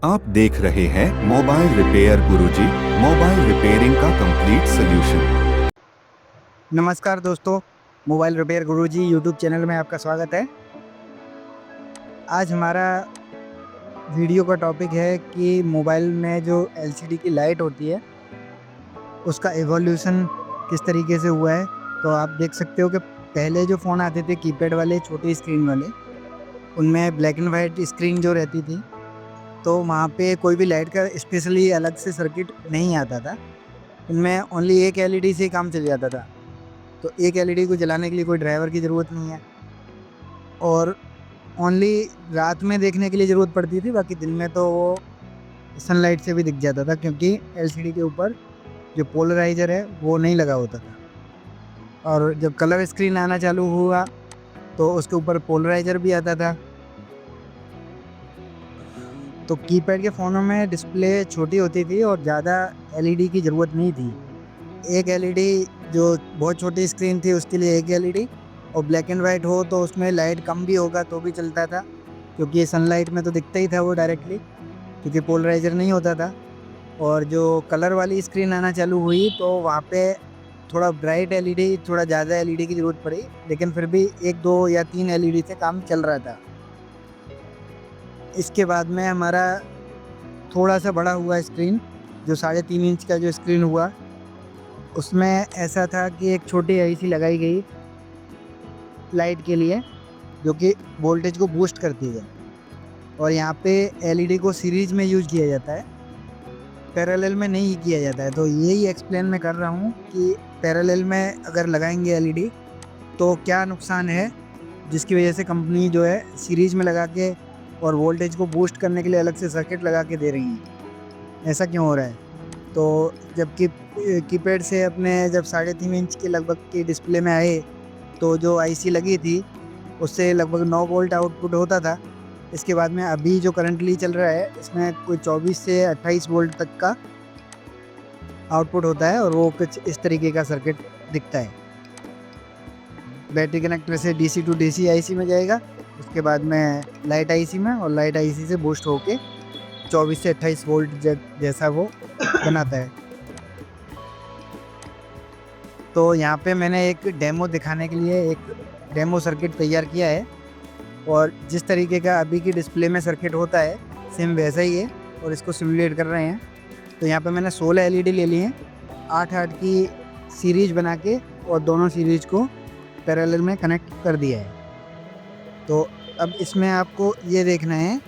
आप देख रहे हैं मोबाइल रिपेयर गुरुजी, मोबाइल रिपेयरिंग का कंप्लीट सॉल्यूशन। नमस्कार दोस्तों, मोबाइल रिपेयर गुरुजी यूट्यूब चैनल में आपका स्वागत है। आज हमारा वीडियो का टॉपिक है कि मोबाइल में जो एलसीडी की लाइट होती है उसका एवोल्यूशन किस तरीके से हुआ है। तो आप देख सकते हो कि पहले जो फ़ोन आते थे कीपैड वाले छोटी स्क्रीन वाले, उनमें ब्लैक एंड वाइट स्क्रीन जो रहती थी, तो वहाँ पे कोई भी लाइट का स्पेशली अलग से सर्किट नहीं आता था। इनमें ओनली एक एलईडी से ही काम चल जाता था। तो एक एलईडी को जलाने के लिए कोई ड्राइवर की ज़रूरत नहीं है और ओनली रात में देखने के लिए ज़रूरत पड़ती थी। बाकी दिन में तो वो सनलाइट से भी दिख जाता था, क्योंकि एलसीडी के ऊपर जो पोलराइज़र है वो नहीं लगा होता था। और जब कलर स्क्रीन आना चालू हुआ तो उसके ऊपर पोलराइज़र भी आता था। तो कीपैड के फ़ोनों में डिस्प्ले छोटी होती थी और ज़्यादा एलईडी की ज़रूरत नहीं थी। एक एलईडी, जो बहुत छोटी स्क्रीन थी उसके लिए एक एलईडी, और ब्लैक एंड वाइट हो तो उसमें लाइट कम भी होगा तो भी चलता था, क्योंकि सनलाइट में तो दिखता ही था वो डायरेक्टली, क्योंकि पोलराइज़र नहीं होता था। और जो कलर वाली स्क्रीन आना चालू हुई तो वहाँ पे थोड़ा ब्राइट एलईडी, थोड़ा ज़्यादा एलईडी की ज़रूरत पड़ी, लेकिन फिर भी 1, 2 या 3 एलईडी से काम चल रहा था। इसके बाद में हमारा थोड़ा सा बड़ा हुआ स्क्रीन, जो 3.5 इंच का जो स्क्रीन हुआ, उसमें ऐसा था कि एक छोटी आईसी लगाई गई लाइट के लिए, जो कि वोल्टेज को बूस्ट करती है। और यहाँ पे एलईडी को सीरीज़ में यूज़ किया जाता है, पैरेलल में नहीं किया जाता है। तो यही एक्सप्लेन मैं कर रहा हूँ कि पैरेलल में अगर लगाएंगे एलईडी तो क्या नुकसान है, जिसकी वजह से कंपनी जो है सीरीज़ में लगा के और वोल्टेज को बूस्ट करने के लिए अलग से सर्किट लगा के दे रही हैं। ऐसा क्यों हो रहा है? तो जबकि कीपैड से अपने जब 3.5 इंच के लगभग की डिस्प्ले में आए तो जो आईसी लगी थी उससे लगभग 9 वोल्ट आउटपुट होता था। इसके बाद में अभी जो करंटली चल रहा है इसमें कोई 24 से 28 वोल्ट तक का आउटपुट होता है, और वो कुछ इस तरीके का सर्किट दिखता है। बैटरी कनेक्टर से डीसी टू डीसी आईसी में जाएगा, उसके बाद में लाइट आईसी में, और लाइट आईसी से बूस्ट होके 24 से 28 वोल्ट जैसा वो बनाता है। तो यहाँ पे मैंने एक डेमो दिखाने के लिए एक डेमो सर्किट तैयार किया है, और जिस तरीके का अभी की डिस्प्ले में सर्किट होता है सेम वैसा ही है, और इसको सिमुलेट कर रहे हैं। तो यहाँ पे मैंने 16 एलईडी ले ली हैं, 8-8 की सीरीज बना के, और दोनों सीरीज को पैरेलल में कनेक्ट कर दिया है। तो अब इसमें आपको ये देखना है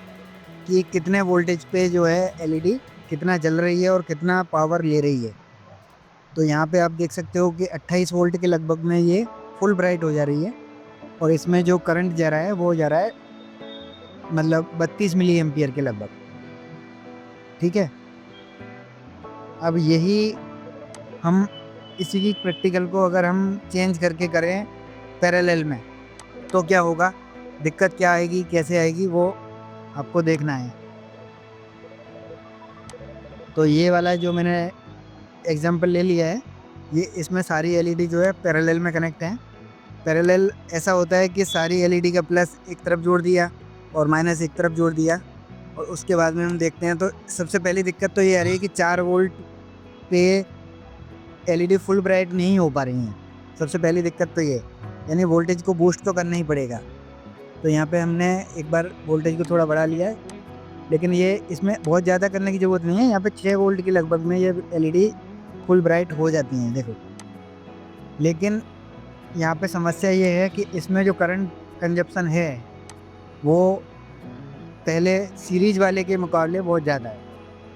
कि कितने वोल्टेज पे जो है एलईडी कितना जल रही है और कितना पावर ले रही है। तो यहाँ पे आप देख सकते हो कि 28 वोल्ट के लगभग में ये फुल ब्राइट हो जा रही है, और इसमें जो करंट जा रहा है वो जा रहा है मतलब 32 मिली एम्पियर के लगभग। ठीक है, अब यही हम इसी की प्रैक्टिकल को अगर हम चेंज करके करें पैरेलल में तो क्या होगा, दिक्कत क्या आएगी, कैसे आएगी, वो आपको देखना है। तो ये वाला जो मैंने एग्जांपल ले लिया है, ये इसमें सारी एलईडी जो है पैरेलल में कनेक्ट हैं। पैरेलल ऐसा होता है कि सारी एलईडी का प्लस एक तरफ जोड़ दिया और माइनस एक तरफ जोड़ दिया, और उसके बाद में हम देखते हैं। तो सबसे पहली दिक्कत तो ये आ रही है कि 4 वोल्ट पे एलईडी फुल ब्राइट नहीं हो पा रही हैं। सबसे पहली दिक्कत तो ये, यानी वोल्टेज को बूस्ट तो करना ही पड़ेगा। तो यहाँ पे हमने एक बार वोल्टेज को थोड़ा बढ़ा लिया है, लेकिन ये इसमें बहुत ज़्यादा करने की ज़रूरत नहीं है। यहाँ पे 6 वोल्ट के लगभग में ये एलईडी फुल ब्राइट हो जाती हैं, देखो। लेकिन यहाँ पे समस्या ये है कि इसमें जो करंट कंजप्शन है वो पहले सीरीज वाले के मुकाबले बहुत ज़्यादा है,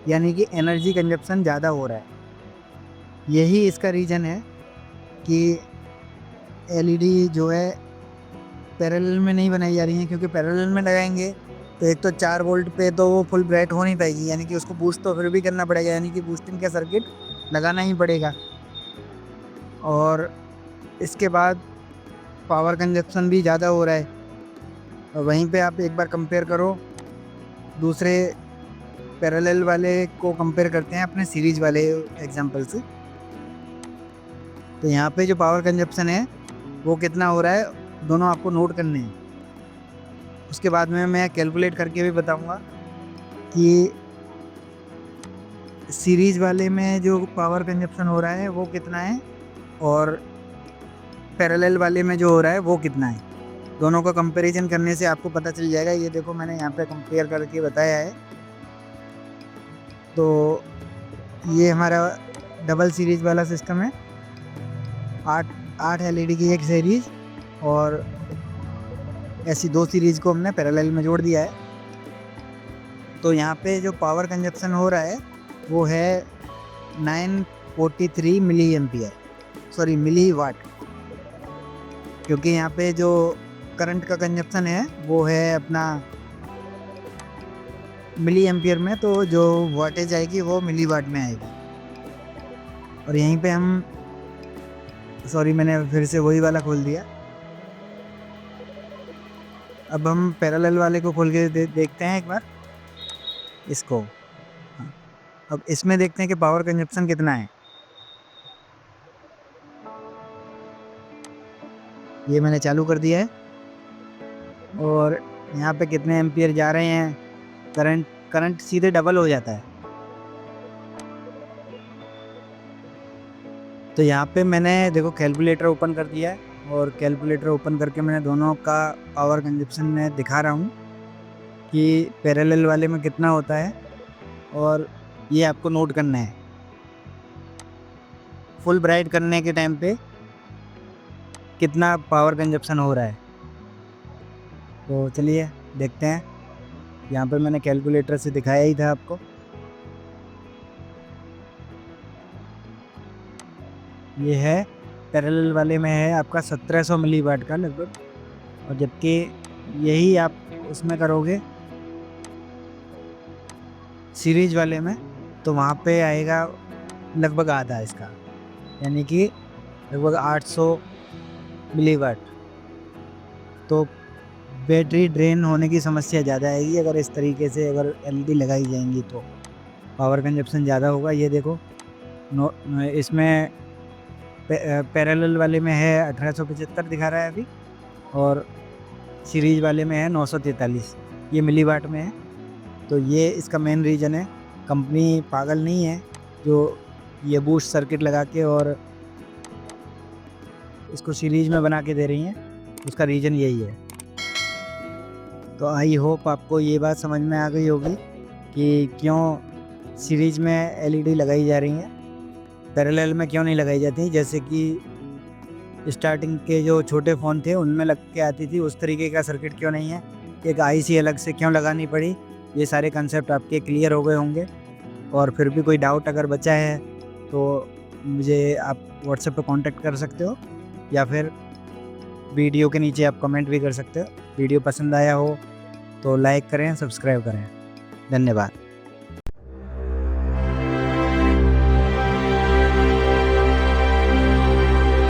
यानी कि एनर्जी कंजप्शन ज़्यादा हो रहा है। यही इसका रीज़न है कि एलईडी जो है पैरेलल में नहीं बनाई जा रही हैं, क्योंकि पैरेलल में लगाएंगे तो एक तो 4 वोल्ट पे तो वो फुल ब्राइट हो नहीं पाएगी, यानी कि उसको बूस्ट तो फिर भी करना पड़ेगा, यानी कि बूस्टिंग का सर्किट लगाना ही पड़ेगा। और इसके बाद पावर कंजप्शन भी ज़्यादा हो रहा है। और वहीं पे आप एक बार कंपेयर करो, दूसरे पैरेलल वाले को कंपेयर करते हैं अपने सीरीज वाले एग्जांपल से। तो यहाँ पे जो पावर कंजप्शन है वो कितना हो रहा है, दोनों आपको नोट करने हैं। उसके बाद में मैं कैलकुलेट करके भी बताऊंगा कि सीरीज़ वाले में जो पावर कंजप्शन हो रहा है वो कितना है और पैरेलल वाले में जो हो रहा है वो कितना है। दोनों का कंपैरिजन करने से आपको पता चल जाएगा। ये देखो मैंने यहाँ पे कंपेयर करके बताया है। तो ये हमारा डबल सीरीज़ वाला सिस्टम है। 8 एलईडी की एक सीरीज़ और ऐसी 2 सीरीज़ को हमने पैरेलल में जोड़ दिया है। तो यहाँ पे जो पावर कंजप्शन हो रहा है वो है 943 मिली एम्पियर, सॉरी मिली वाट, क्योंकि यहाँ पे जो करंट का कंजप्शन है वो है अपना मिली एम्पियर में, तो जो वाटेज आएगी वो मिली वाट में आएगी। और यहीं पे हम, सॉरी मैंने फिर से वही वाला खोल दिया। अब हम पैरेलल वाले को खोल के देखते हैं एक बार इसको। हाँ, अब इसमें देखते हैं कि पावर कंजप्शन कितना है। ये मैंने चालू कर दिया है और यहाँ पे कितने एम्पियर जा रहे हैं। करंट सीधे डबल हो जाता है। तो यहाँ पे मैंने देखो कैलकुलेटर ओपन कर दिया है और कैलकुलेटर ओपन करके मैंने दोनों का पावर कंजप्शन में दिखा रहा हूँ कि पैरेलल वाले में कितना होता है और ये आपको नोट करना है। फुल ब्राइट करने के टाइम पे कितना पावर कंजप्शन हो रहा है। तो चलिए देखते हैं। यहाँ पे मैंने कैलकुलेटर से दिखाया ही था आपको। ये है पैरेलल वाले में है आपका 1700 मिली वाट का लगभग, और जबकि यही आप उसमें करोगे सीरीज वाले में तो वहाँ पे आएगा लगभग आधा इसका, यानी कि लगभग 800 मिली वाट। तो बैटरी ड्रेन होने की समस्या ज़्यादा आएगी अगर इस तरीके से अगर एलईडी लगाई जाएंगी तो पावर कंजप्शन ज़्यादा होगा। ये देखो इसमें पैरेलल वाले में है 1875 दिखा रहा है अभी, और सीरीज वाले में है 943, ये मिली वाट में है। तो ये इसका मेन रीज़न है। कंपनी पागल नहीं है जो ये बूस्ट सर्किट लगा के और इसको सीरीज में बना के दे रही हैं, उसका रीज़न यही है। तो आई होप आपको ये बात समझ में आ गई होगी कि क्यों सीरीज में एलईडी लगाई जा रही हैं, पैरेलल में क्यों नहीं लगाई जाती। जैसे कि स्टार्टिंग के जो छोटे फ़ोन थे उनमें लग के आती थी, उस तरीके का सर्किट क्यों नहीं है, एक आईसी अलग से क्यों लगानी पड़ी। ये सारे कंसेप्ट आपके क्लियर हो गए होंगे। और फिर भी कोई डाउट अगर बचा है तो मुझे आप व्हाट्सएप पे कांटेक्ट कर सकते हो, या फिर वीडियो के नीचे आप कमेंट भी कर सकते हो। वीडियो पसंद आया हो तो लाइक करें, सब्सक्राइब करें। धन्यवाद।